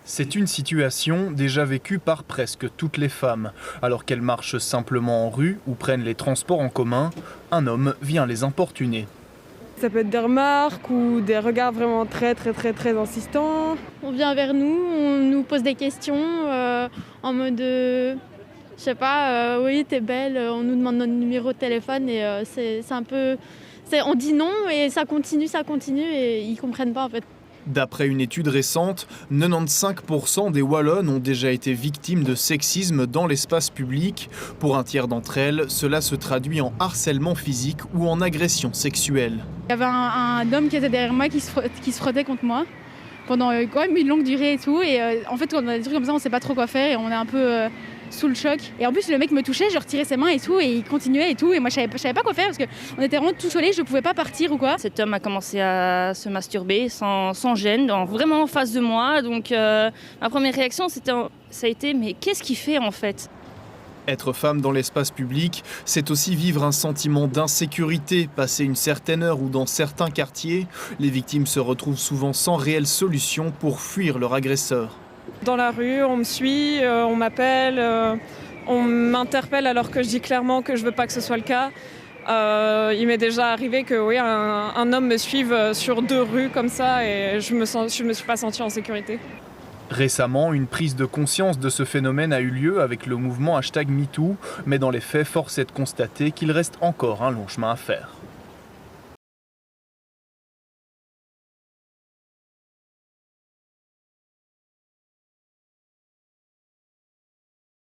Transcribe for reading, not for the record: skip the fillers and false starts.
C'est une situation déjà vécue par presque toutes les femmes. Alors qu'elles marchent simplement en rue ou prennent les transports en commun, un homme vient les importuner. Ça peut être des remarques ou des regards vraiment très insistants. On vient vers nous, on nous pose des questions en mode, je sais pas, oui t'es belle, on nous demande notre numéro de téléphone et c'est un peu, on dit non et ça continue et ils comprennent pas en fait. D'après une étude récente, 95% des Wallonnes ont déjà été victimes de sexisme dans l'espace public. Pour un tiers d'entre elles, cela se traduit en harcèlement physique ou en agression sexuelle. Il y avait un homme qui était derrière moi qui se frottait contre moi pendant quand même une longue durée et tout. Et en fait, quand on a des trucs comme ça, on sait pas trop quoi faire et on est un peu sous le choc. Et en plus, le mec me touchait, je retirais ses mains et tout, et il continuait et tout. Et moi, je savais pas quoi faire parce qu'on était vraiment tout collés, je pouvais pas partir ou quoi. Cet homme a commencé à se masturber sans gêne, vraiment en face de moi. Donc ma première réaction, ça a été mais qu'est-ce qu'il fait en fait ? Être femme dans l'espace public, c'est aussi vivre un sentiment d'insécurité. Passer une certaine heure ou dans certains quartiers, les victimes se retrouvent souvent sans réelle solution pour fuir leur agresseur. Dans la rue, on me suit, on m'appelle, on m'interpelle alors que je dis clairement que je veux pas que ce soit le cas. Il m'est déjà arrivé que oui, un homme me suive sur 2 rues comme ça et je me suis pas sentie en sécurité. Récemment, une prise de conscience de ce phénomène a eu lieu avec le mouvement #MeToo, mais dans les faits, force est de constater qu'il reste encore un long chemin à faire.